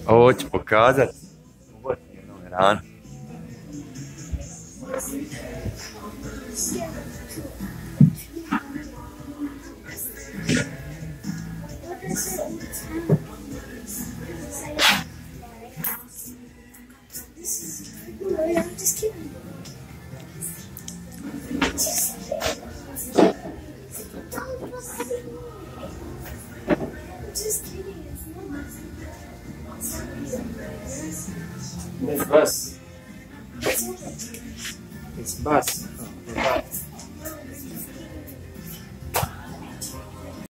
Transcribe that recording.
Ovo ću pokazat. Ovo ti je jednom rano. It's bus. It's bus.